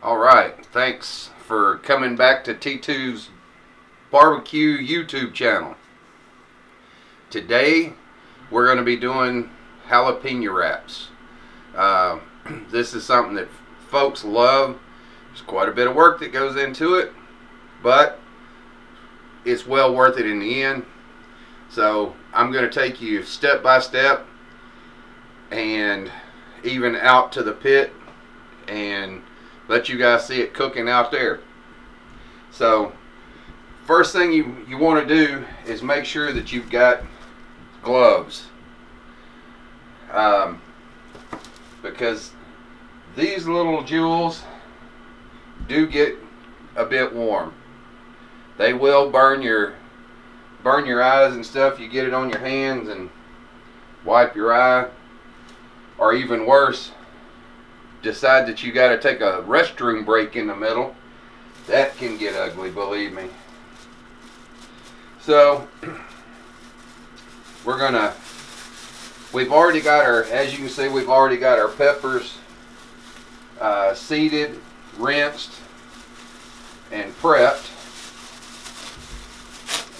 Alright, thanks for coming back to T2's Barbecue YouTube channel. Today we're going to be doing jalapeno wraps. This is something that folks love. There's quite a bit of work that goes into it, but it's well worth it in the end. So I'm going to take you step by step and even out to the pit and let you guys see it cooking out there. So first thing you want to do is make sure that you've got gloves, because these little jewels do get a bit warm. They will burn your eyes and stuff. You get it on your hands and wipe your eye, or even worse, decide that you got to take a restroom break in the middle. That can get ugly, believe me. So we've already got our, as you can see, we've already got our peppers seeded, rinsed, and prepped.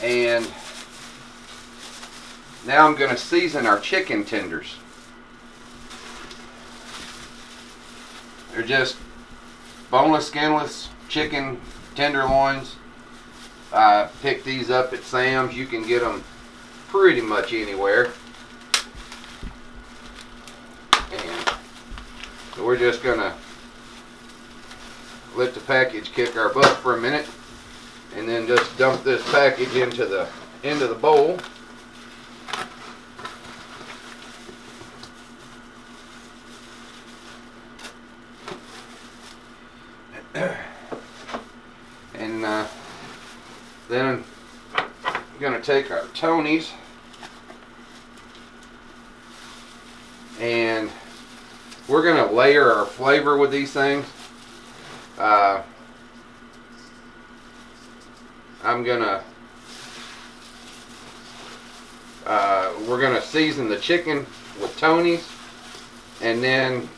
And now I'm going to season our chicken tenders. They're just boneless, skinless chicken tenderloins. I picked these up at Sam's. You can get them pretty much anywhere. And so we're just going to let the package kick our butt for a minute, and then just dump this package into the bowl. And then I'm going to take our Tonys and we're going to layer our flavor with these things. We're gonna season the chicken with Tonys, and then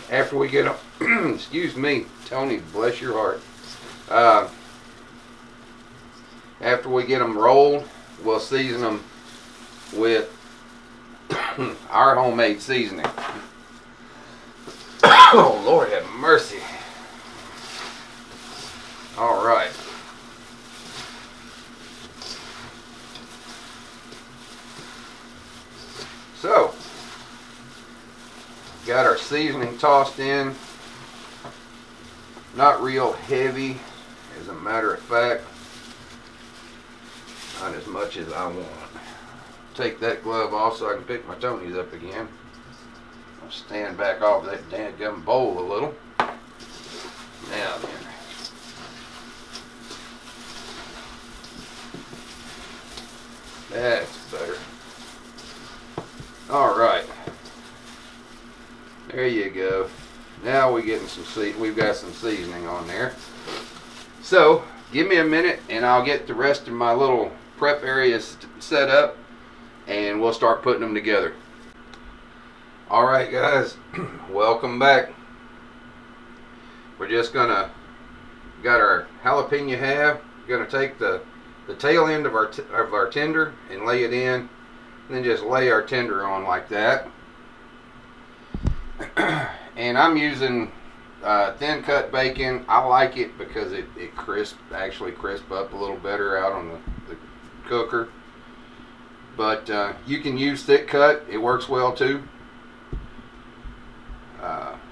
after we get them, excuse me, Tony, bless your heart. After we get them rolled, we'll season them with our homemade seasoning. Oh, Lord have mercy. All right. So, got our seasoning tossed in. Not real heavy, as a matter of fact. Not as much as I want. Take that glove off so I can pick my Tonys up again. I'll stand back off that dadgum bowl a little. Now then. That's better. Alright. There you go. Now we're getting we've got some seasoning on there. So, give me a minute and I'll get the rest of my little prep areas set up and we'll start putting them together. Alright guys, welcome back. We're just got our jalapeno half. Gonna take the tail end of our tender and lay it in, and then just lay our tender on like that. And I'm using thin cut bacon. I like it because it actually crisp up a little better out on the cooker. But you can use thick cut. It works well too.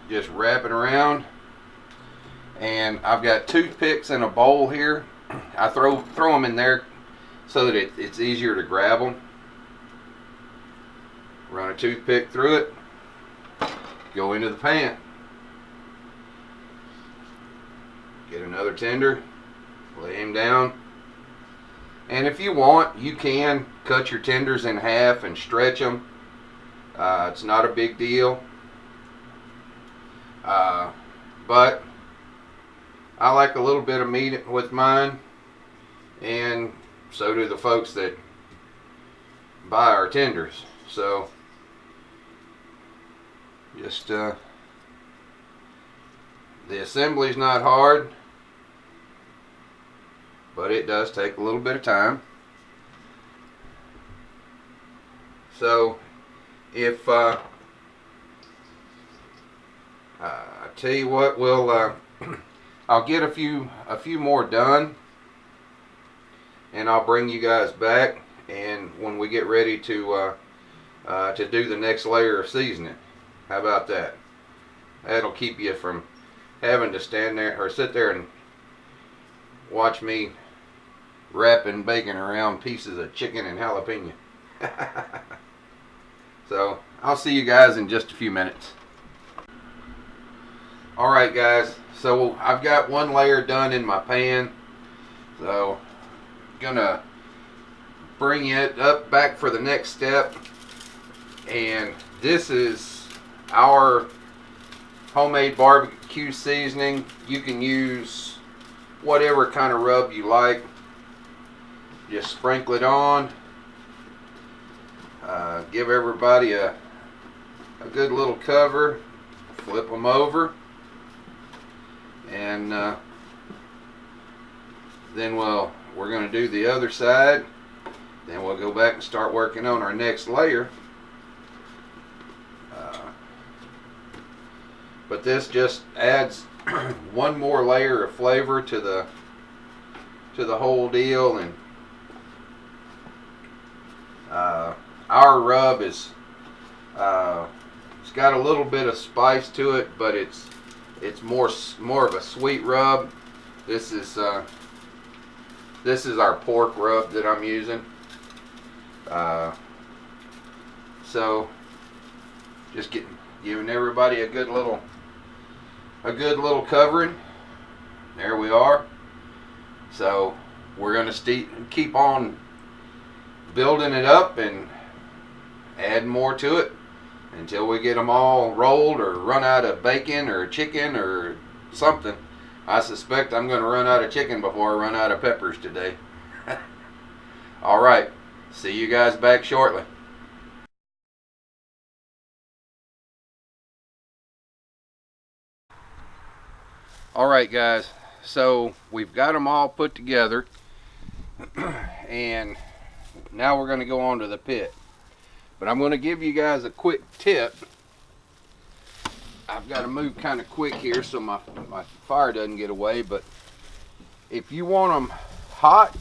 Just wrap it around. And I've got toothpicks in a bowl here. I throw them in there so that it's easier to grab them. Run a toothpick through it. Go into the pan. Get another tender. Lay him down. And if you want, you can cut your tenders in half and stretch them. It's not a big deal. But I like a little bit of meat with mine, and so do the folks that buy our tenders. So just The assembly's not hard, but it does take a little bit of time. So if I tell you what, we'll I'll get a few more done, and I'll bring you guys back, and when we get ready to do the next layer of seasoning. How about that? That'll keep you from having to stand there or sit there and watch me wrapping bacon around pieces of chicken and jalapeno. So I'll see you guys in just a few minutes. Alright guys, so I've got one layer done in my pan, so gonna bring it up back for the next step. And this is our homemade barbecue seasoning. You can use whatever kind of rub you like. Just sprinkle it on. Give everybody a good little cover. Flip them over. And then we're going to do the other side. Then we'll go back and start working on our next layer. But this just adds one more layer of flavor to the whole deal. And our rub is it's got a little bit of spice to it, but it's more of a sweet rub. This is our pork rub that I'm using. So just giving everybody a good little covering. There we are. So we're going to keep on building it up and add more to it until we get them all rolled or run out of bacon or chicken or something. I suspect I'm going to run out of chicken before I run out of peppers today. Alright, see you guys back shortly. Alright guys, so we've got them all put together and now we're going to go on to the pit. But I'm going to give you guys a quick tip. I've got to move kind of quick here so my fire doesn't get away. But if you want them hot,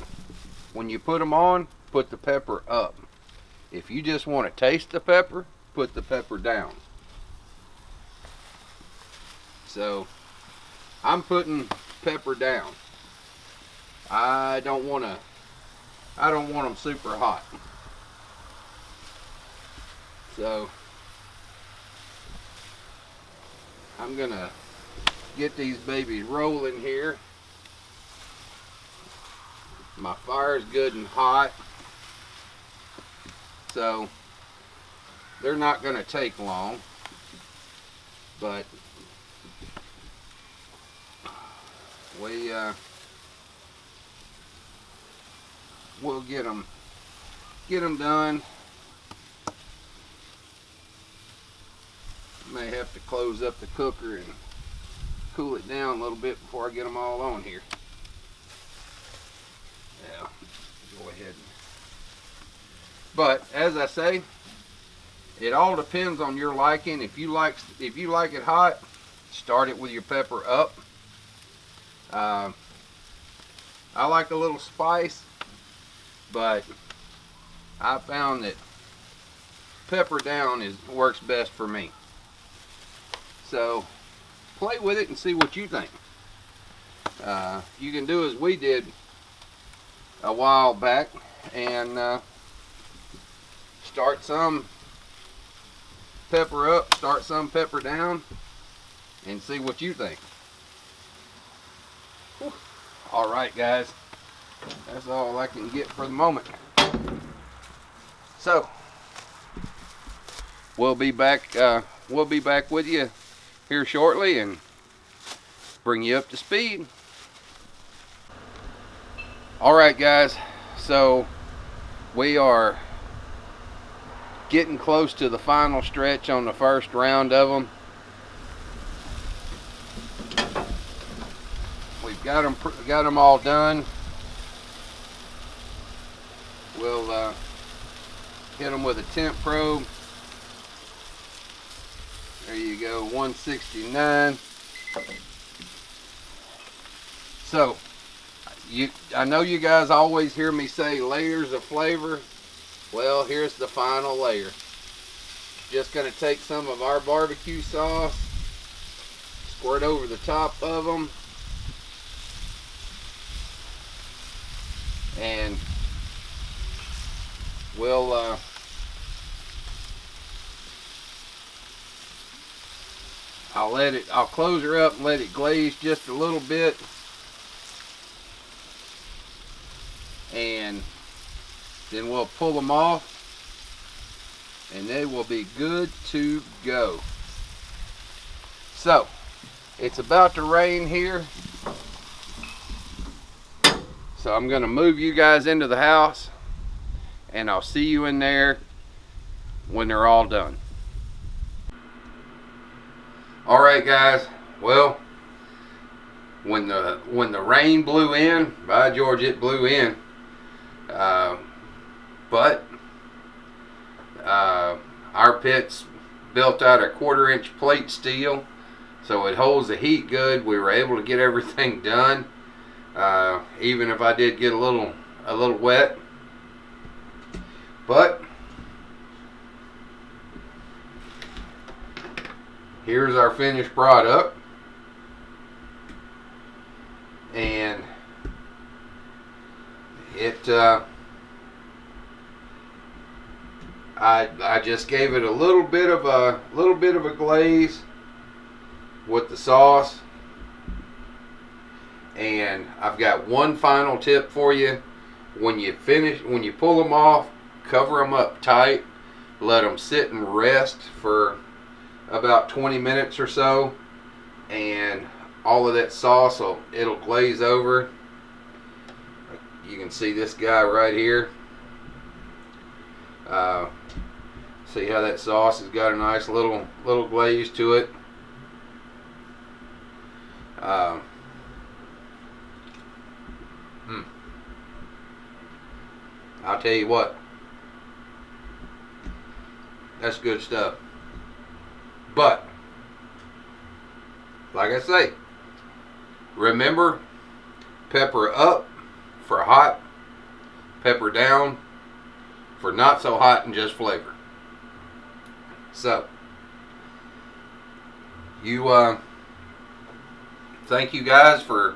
when you put them on, put the pepper up. If you just want to taste the pepper, put the pepper down. So I'm putting pepper down. I don't want them super hot. So I'm gonna get these babies rolling here. My fire's good and hot, so they're not gonna take long, but we'll get them done. May have to close up the cooker and cool it down a little bit before I get them all on here. Yeah, go ahead. But as I say, it all depends on your liking. If you like it hot, start it with your pepper up. I like a little spice, but I found that pepper down works best for me. So play with it and see what you think. You can do as we did a while back and start some pepper up, start some pepper down, and see what you think. All right, guys, that's all I can get for the moment. So we'll be back with you here shortly and bring you up to speed. All right, guys, so we are getting close to the final stretch on the first round of them. got them all done. We'll hit them with a temp probe. There you go, 169. So, I know you guys always hear me say layers of flavor. Well, here's the final layer. Just going to take some of our barbecue sauce, squirt over the top of them, and we'll I'll close her up and let it glaze just a little bit, and then we'll pull them off and they will be good to go. So it's about to rain here, so I'm going to move you guys into the house, and I'll see you in there when they're all done. All right, guys. Well, when the rain blew in, by George, it blew in. But our pit's built out of 1/4-inch plate steel, so it holds the heat good. We were able to get everything done, even if I did get a little wet. But here's our finished product, and it I just gave it a little bit of a glaze with the sauce. And I've got one final tip for you. When you pull them off, cover them up tight, let them sit and rest for about 20 minutes or so, and all of that sauce it'll glaze over. You can see this guy right here. See how that sauce has got a nice little glaze to it. I'll tell you what, that's good stuff. But like I say, remember, pepper up for hot, pepper down for not so hot and just flavor. So thank you guys for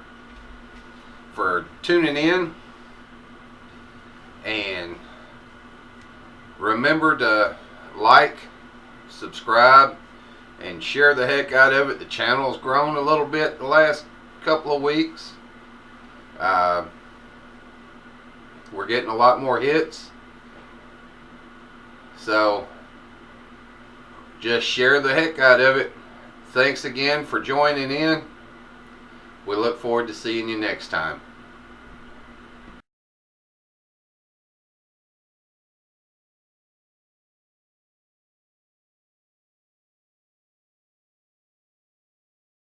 tuning in, and remember to like, subscribe, and share the heck out of it. The channel's grown a little bit the last couple of weeks. We're getting a lot more hits, so just share the heck out of it. Thanks again for joining in. We look forward to seeing you next time.